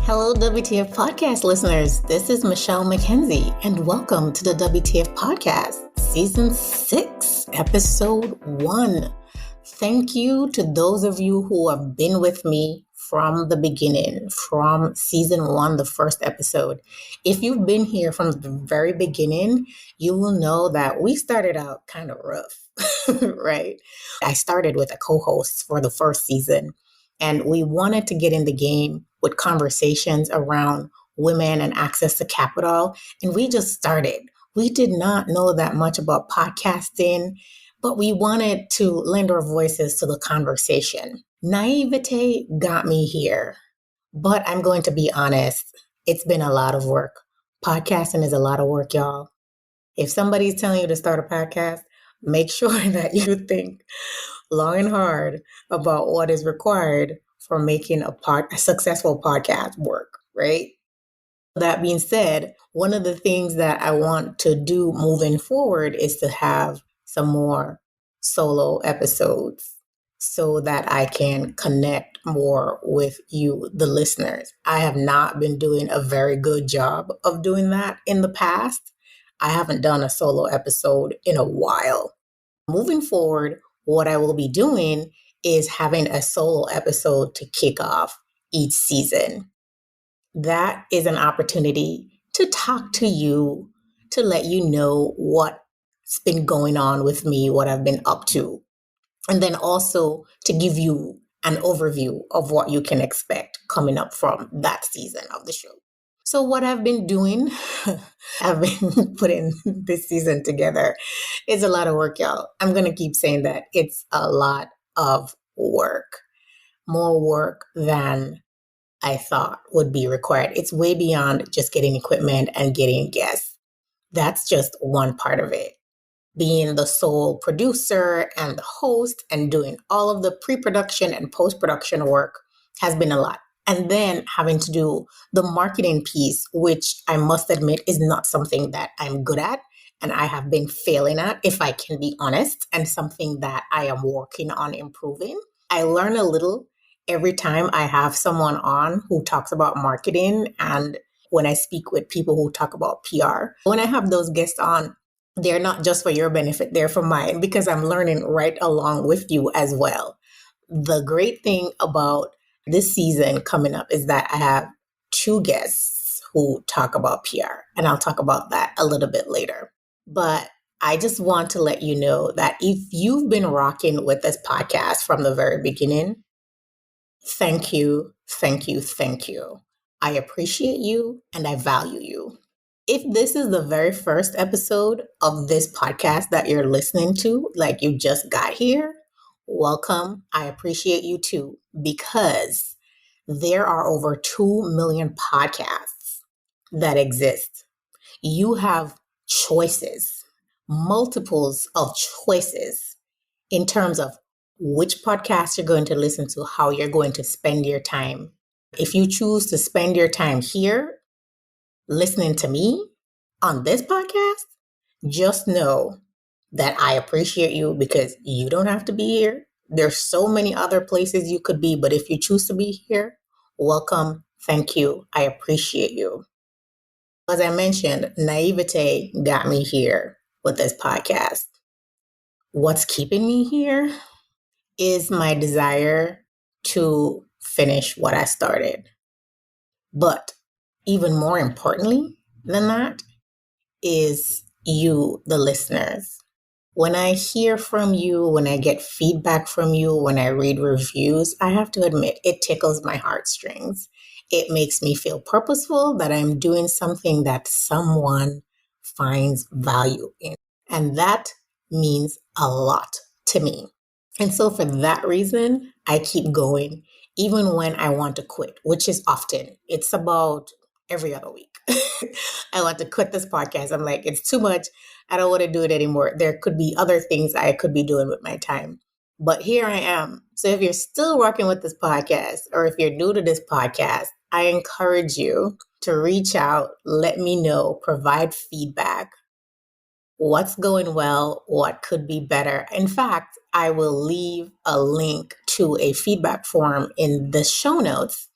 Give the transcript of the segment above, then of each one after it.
Hello, WTF Podcast listeners. This is Michelle McKenzie, and welcome to the WTF Podcast, Season 6, Episode 1. Thank you to those of you who have been with me from the beginning, from Season 1, the first episode. If you've been here from the very beginning, you will know that we started out kind of rough, right? I started with a co-host for the first season, and we wanted to get in the game with conversations around women and access to capital. And we just started. We did not know that much about podcasting, but we wanted to lend our voices to the conversation. Naivete got me here, but I'm going to be honest, it's been a lot of work. Podcasting is a lot of work, y'all. If somebody's telling you to start a podcast, make sure that you think long and hard about what is required for making a successful podcast work, right? That being said, one of the things that I want to do moving forward is to have some more solo episodes so that I can connect more with you, the listeners. I have not been doing a very good job of doing that in the past. I haven't done a solo episode in a while. Moving forward, what I will be doing is having a solo episode to kick off each season. That is an opportunity to talk to you, to let you know what's been going on with me, what I've been up to, and then also to give you an overview of what you can expect coming up from that season of the show. So what I've been doing, I've been putting this season together. It's a lot of work, y'all. I'm going to keep saying that. It's a lot of work, more work than I thought would be required. It's way beyond just getting equipment and getting guests. That's just one part of it. Being the sole producer and the host and doing all of the pre-production and post-production work has been a lot. And then having to do the marketing piece, which I must admit is not something that I'm good at. And I have been failing at, if I can be honest, and something that I am working on improving. I learn a little every time I have someone on who talks about marketing. And when I speak with people who talk about PR, when I have those guests on, they're not just for your benefit, they're for mine, because I'm learning right along with you as well. The great thing about this season coming up is that I have 2 guests who talk about PR, and I'll talk about that a little bit later. But I just want to let you know that if you've been rocking with this podcast from the very beginning, thank you, thank you, thank you. I appreciate you and I value you. If this is the very first episode of this podcast that you're listening to, like you just got here, welcome. I appreciate you too, because there are over 2 million podcasts that exist. You have choices, multiples of choices in terms of which podcast you're going to listen to, how you're going to spend your time. If you choose to spend your time here listening to me on this podcast, just know that I appreciate you because you don't have to be here. There's so many other places you could be, but if you choose to be here, welcome. Thank you. I appreciate you. As I mentioned, naivete got me here with this podcast. What's keeping me here is my desire to finish what I started. But even more importantly than that is you, the listeners. When I hear from you, when I get feedback from you, when I read reviews, I have to admit it tickles my heartstrings. It makes me feel purposeful that I'm doing something that someone finds value in. And that means a lot to me. And so for that reason, I keep going, even when I want to quit, which is often. It's about every other week. I want to quit this podcast. I'm like, it's too much. I don't want to do it anymore. There could be other things I could be doing with my time. But here I am. So if you're still working with this podcast, or if you're new to this podcast, I encourage you to reach out, let me know, provide feedback. What's going well? What could be better? In fact, I will leave a link to a feedback form in the show notes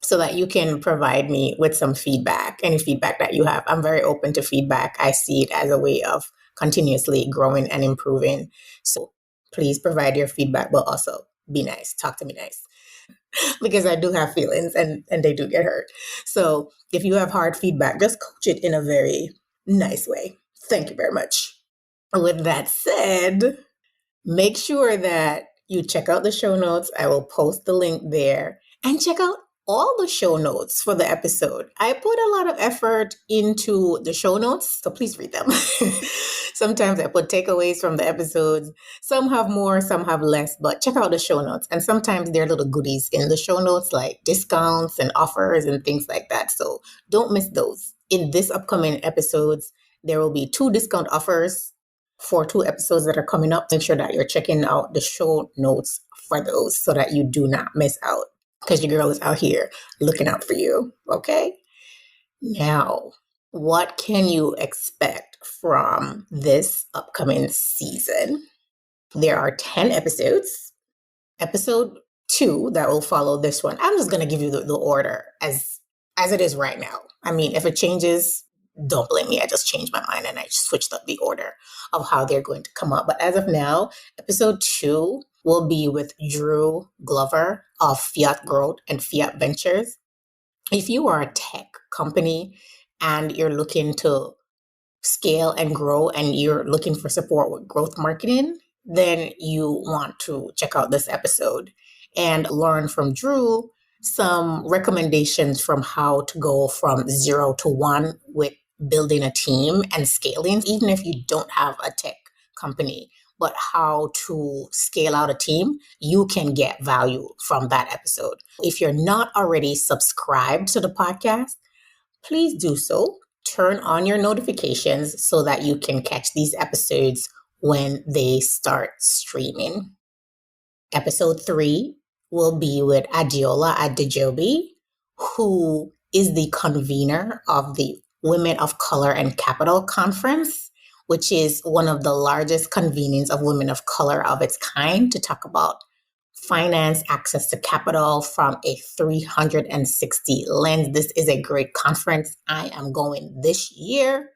so that you can provide me with some feedback, any feedback that you have. I'm very open to feedback. I see it as a way of continuously growing and improving. So please provide your feedback, but also be nice. Talk to me nice because I do have feelings and they do get hurt. So if you have hard feedback, just coach it in a very nice way. Thank you very much. With that said, make sure that you check out the show notes. I will post the link there and check out all the show notes for the episode. I put a lot of effort into the show notes, so please read them. Sometimes I put takeaways from the episodes. Some have more, some have less, but check out the show notes. And sometimes there are little goodies in the show notes like discounts and offers and things like that. So don't miss those. In this upcoming episodes, there will be 2 discount offers for 2 episodes that are coming up. Make sure that you're checking out the show notes for those so that you do not miss out, because your girl is out here looking out for you. Okay. Now, what can you expect from this upcoming season? There are 10 episodes. Episode 2 that will follow this one. I'm just going to give you the order as it is right now. I mean, if it changes, don't blame me. I just changed my mind and I switched up the order of how they're going to come up. But as of now, episode 2 will be with Drew Glover of Fiat Growth and Fiat Ventures. If you are a tech company and you're looking to scale and grow and you're looking for support with growth marketing, then you want to check out this episode and learn from Drew some recommendations from how to go from 0 to 1 with building a team and scaling, even if you don't have a tech company, but how to scale out a team. You can get value from that episode. If you're not already subscribed to the podcast, please do so. Turn on your notifications so that you can catch these episodes when they start streaming. Episode 3 will be with Adiola Adejobi, who is the convener of the Women of Color and Capital Conference, which is one of the largest convenings of women of color of its kind, to talk about finance, access to capital from a 360 lens. This is a great conference. I am going this year.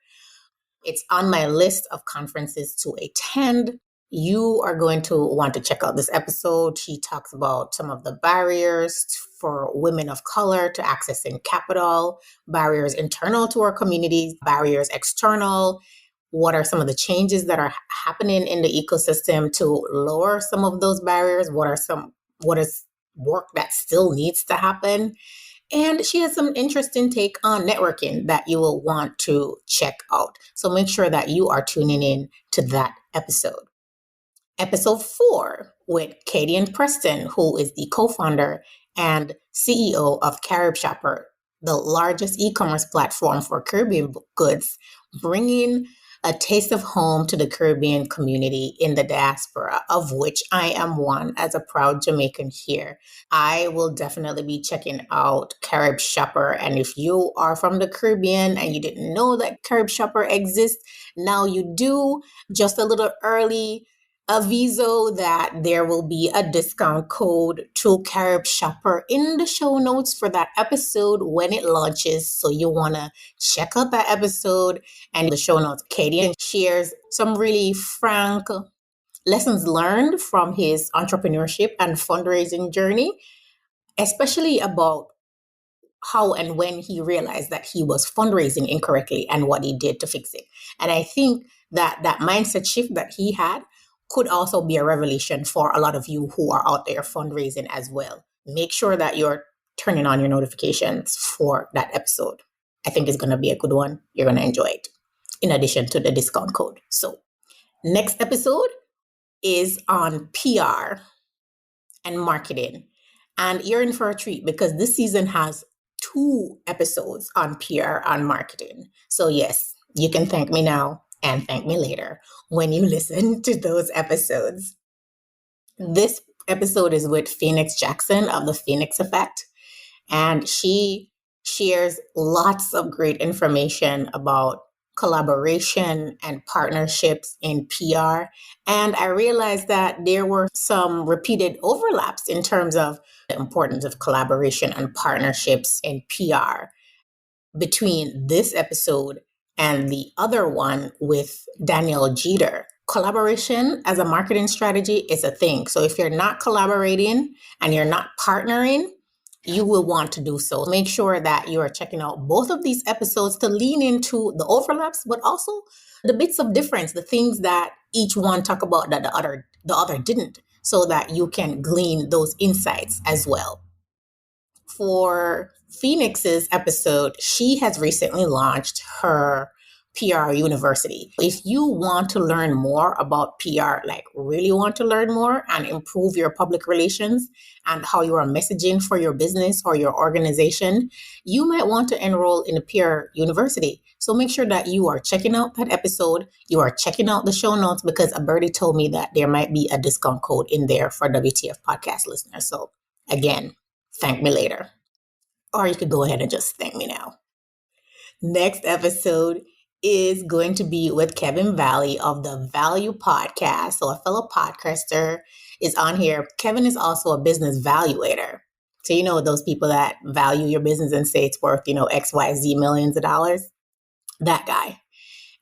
It's on my list of conferences to attend. You are going to want to check out this episode. She talks about some of the barriers for women of color to accessing capital, barriers internal to our communities, barriers external. What are some of the changes that are happening in the ecosystem to lower some of those barriers? What is work that still needs to happen? And she has some interesting take on networking that you will want to check out. So make sure that you are tuning in to that episode. Episode 4 with Katie and Preston, who is the co-founder and CEO of Carib Shopper, the largest e-commerce platform for Caribbean goods, bringing a taste of home to the Caribbean community in the diaspora, of which I am one as a proud Jamaican here. I will definitely be checking out Carib Shopper. And if you are from the Caribbean and you didn't know that Carib Shopper exists, now you do. Just a little early aviso that there will be a discount code to Carib Shopper in the show notes for that episode when it launches. So you want to check out that episode and the show notes. Katie shares some really frank lessons learned from his entrepreneurship and fundraising journey, especially about how and when he realized that he was fundraising incorrectly and what he did to fix it. And I think that mindset shift that he had could also be a revelation for a lot of you who are out there fundraising as well. Make sure that you're turning on your notifications for that episode. I think it's going to be a good one. You're going to enjoy it, in addition to the discount code. So next episode is on PR and marketing. And you're in for a treat because this season has 2 episodes on PR and marketing. So yes, you can thank me now and thank me later when you listen to those episodes. This episode is with Phoenix Jackson of the Phoenix Effect, and she shares lots of great information about collaboration and partnerships in PR. And I realized that there were some repeated overlaps in terms of the importance of collaboration and partnerships in PR between this episode and the other one with Daniel Jeter. Collaboration as a marketing strategy is a thing. So if you're not collaborating and you're not partnering, you will want to do so. Make sure that you are checking out both of these episodes to lean into the overlaps, but also the bits of difference, the things that each one talk about that the other didn't, so that you can glean those insights as well. For Phoenix's episode, she has recently launched her PR University. If you want to learn more about PR, like really want to learn more and improve your public relations and how you are messaging for your business or your organization, you might want to enroll in a PR University. So make sure that you are checking out that episode, you are checking out the show notes, because a birdie told me that there might be a discount code in there for WTF podcast listeners. So again, thank me later. Or you could go ahead and just thank me now. Next episode is going to be with Kevin Valley of the Value Podcast. So a fellow podcaster is on here. Kevin is also a business valuator. So you know those people that value your business and say it's worth, XYZ millions of dollars? That guy.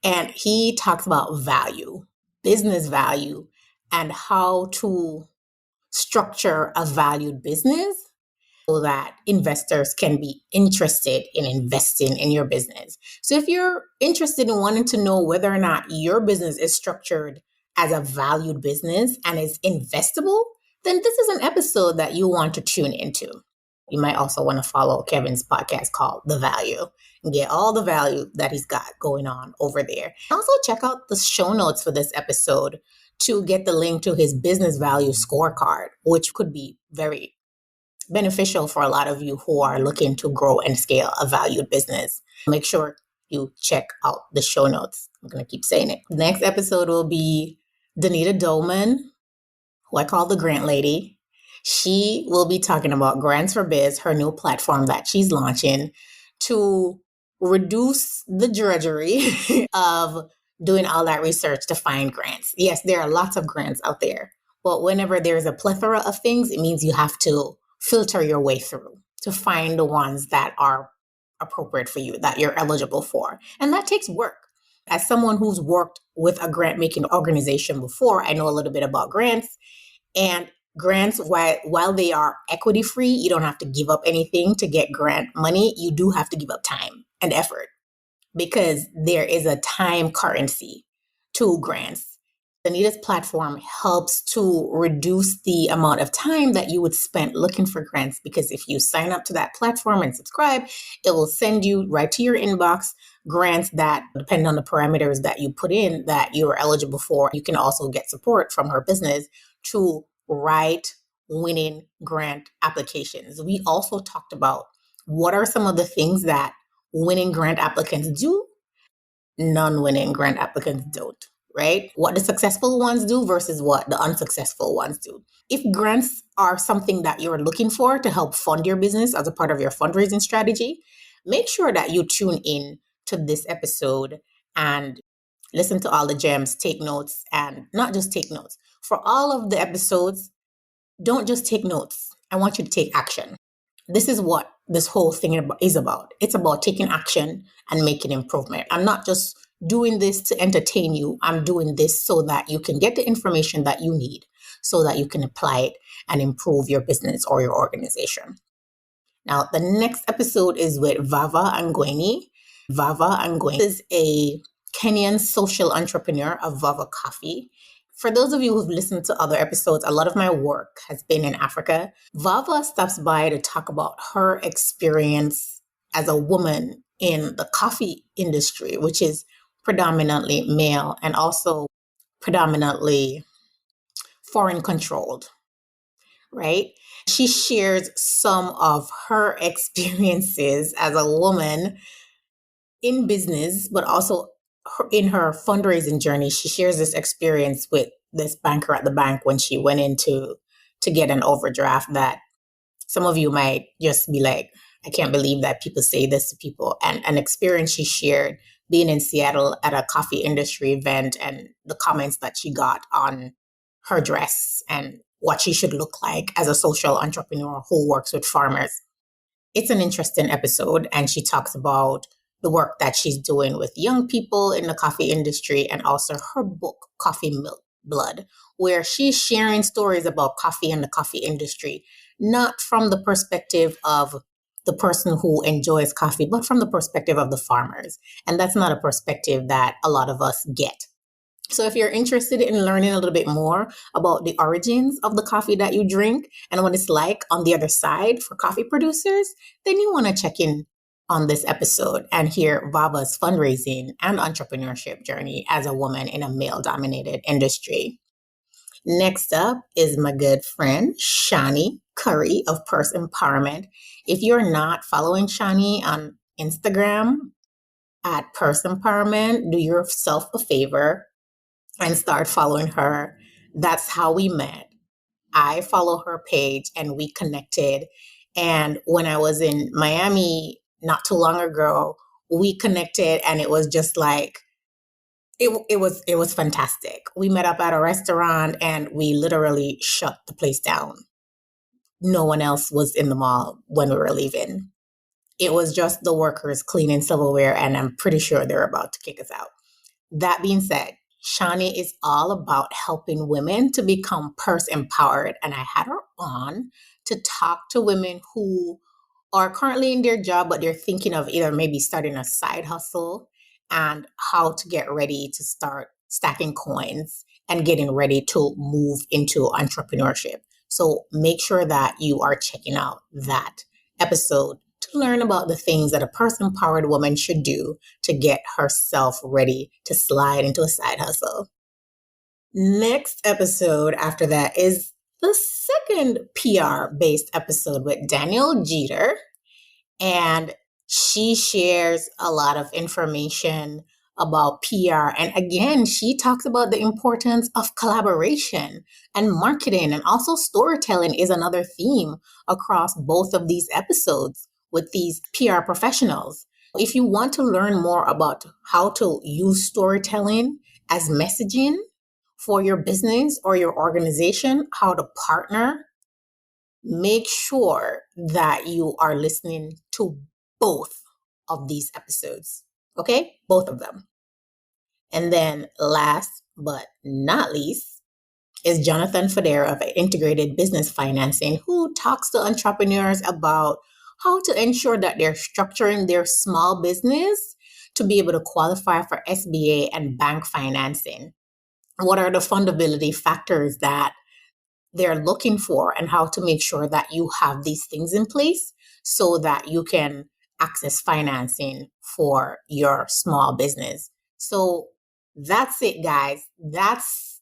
And he talks about value, business value, and how to structure a valued business so that investors can be interested in investing in your business. So if you're interested in wanting to know whether or not your business is structured as a valued business and is investable, then this is an episode that you want to tune into. You might also want to follow Kevin's podcast called The Value and get all the value that he's got going on over there. Also check out the show notes for this episode to get the link to his business value scorecard, which could be very beneficial for a lot of you who are looking to grow and scale a valued business. Make sure you check out the show notes. I'm going to keep saying it. The next episode will be Danita Dolman, who I call the Grant Lady. She will be talking about Grants for Biz, her new platform that she's launching to reduce the drudgery of doing all that research to find grants. Yes, there are lots of grants out there, but whenever there's a plethora of things, it means you have to filter your way through to find the ones that are appropriate for you, that you're eligible for. And that takes work. As someone who's worked with a grant making organization before, I know a little bit about grants. And grants, while they are equity free, you don't have to give up anything to get grant money. You do have to give up time and effort, because there is a time currency to grants. Anita's platform helps to reduce the amount of time that you would spend looking for grants, because if you sign up to that platform and subscribe, it will send you right to your inbox grants that, depending on the parameters that you put in, that you're eligible for. You can also get support from her business to write winning grant applications. We also talked about what are some of the things that winning grant applicants do, non-winning grant applicants don't. Right? What the successful ones do versus what the unsuccessful ones do. If grants are something that you're looking for to help fund your business as a part of your fundraising strategy, make sure that you tune in to this episode and listen to all the gems, take notes, and not just take notes. For all of the episodes, don't just take notes. I want you to take action. This is what this whole thing is about. It's about taking action and making improvement. I'm not just doing this to entertain you. I'm doing this so that you can get the information that you need so that you can apply it and improve your business or your organization. Now, the next episode is with Vava Angweni. Vava Angweni is a Kenyan social entrepreneur of Vava Coffee. For those of you who've listened to other episodes, a lot of my work has been in Africa. Vava stops by to talk about her experience as a woman in the coffee industry, which is predominantly male and also predominantly foreign controlled, right? She shares some of her experiences as a woman in business, but also in her fundraising journey. She shares this experience with this banker at the bank when she went in to get an overdraft that some of you might just be like, I can't believe that people say this to people. And an experience she shared being in Seattle at a coffee industry event and the comments that she got on her dress and what she should look like as a social entrepreneur who works with farmers. It's an interesting episode, and she talks about the work that she's doing with young people in the coffee industry and also her book, Coffee Milk Blood, where she's sharing stories about coffee and the coffee industry, not from the perspective of the person who enjoys coffee, but from the perspective of the farmers. And that's not a perspective that a lot of us get. So if you're interested in learning a little bit more about the origins of the coffee that you drink and what it's like on the other side for coffee producers, then you want to check in on this episode and hear Vaba's fundraising and entrepreneurship journey as a woman in a male-dominated industry. Next up is my good friend, Shani Curry of Purse Empowerment. If you're not following Shani on Instagram at Purse Empowerment, do yourself a favor and start following her. That's how we met. I follow her page and we connected. And when I was in Miami not too long ago, we connected and it was just like, it was fantastic. We met up at a restaurant and we literally shut the place down. No one else was in the mall when we were leaving. It was just the workers cleaning silverware, and I'm pretty sure they're about to kick us out. That being said, Shani is all about helping women to become purse empowered. And I had her on to talk to women who are currently in their job, but they're thinking of either maybe starting a side hustle and how to get ready to start stacking coins and getting ready to move into entrepreneurship. So make sure that you are checking out that episode to learn about the things that a purse-empowered woman should do to get herself ready to slide into a side hustle. Next episode after that is the second PR-based episode with Danielle Jeter, and she shares a lot of information about PR. And again, she talks about the importance of collaboration and marketing, and also storytelling is another theme across both of these episodes with these PR professionals. If you want to learn more about how to use storytelling as messaging for your business or your organization, how to partner, make sure that you are listening to both of these episodes. Okay? Both of them. And then last but not least is Jonathan Federa of Integrated Business Financing, who talks to entrepreneurs about how to ensure that they're structuring their small business to be able to qualify for SBA and bank financing. What are the fundability factors that they're looking for, and how to make sure that you have these things in place so that you can access financing for your small business. So that's it, guys. That's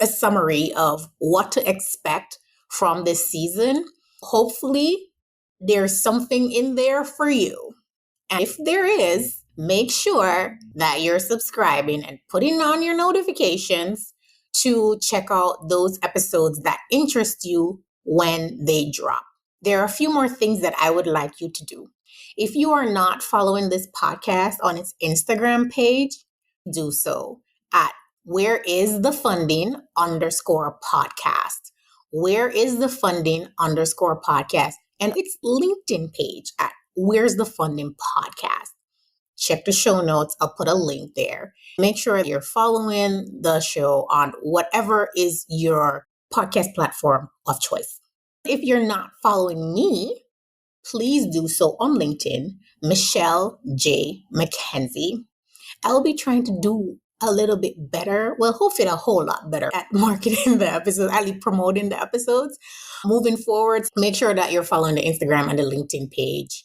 a summary of what to expect from this season. Hopefully, there's something in there for you. And if there is, make sure that you're subscribing and putting on your notifications to check out those episodes that interest you when they drop. There are a few more things that I would like you to do. If you are not following this podcast on its Instagram page, do so at Where Is the Funding _podcast. Where is the funding _podcast? And its LinkedIn page at Where's the Funding Podcast. Check the show notes. I'll put a link there. Make sure you're following the show on whatever is your podcast platform of choice. If you're not following me, please do so on LinkedIn, Michelle J. McKenzie. I'll be trying to do a little bit better, well, hopefully a whole lot better at marketing the episodes, at least promoting the episodes. Moving forward, make sure that you're following the Instagram and the LinkedIn page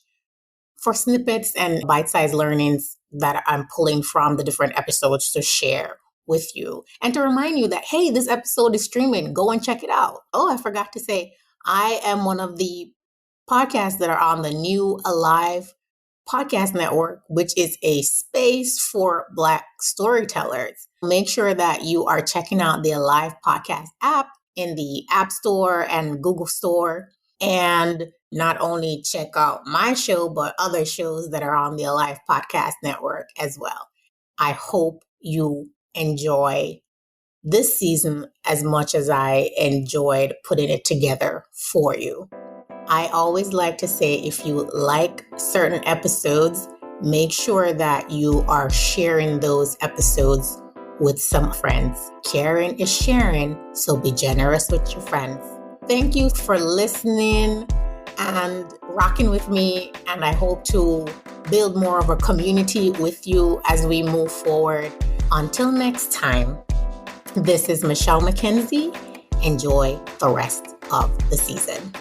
for snippets and bite-sized learnings that I'm pulling from the different episodes to share with you. And to remind you that, hey, this episode is streaming. Go and check it out. Oh, I forgot to say, I am one of the podcasts that are on the new Alive podcast network, which is a space for Black storytellers. Make sure that you are checking out the Alive podcast app in the App Store and Google Store. and not only check out my show, but other shows that are on the Alive Podcast Network as well. I hope you enjoy this season as much as I enjoyed putting it together for you. I always like to say, if you like certain episodes, make sure that you are sharing those episodes with some friends. Caring is sharing, so be generous with your friends. Thank you for listening and rocking with me, and I hope to build more of a community with you as we move forward. Until next time, this is Michelle McKenzie. Enjoy the rest of the season.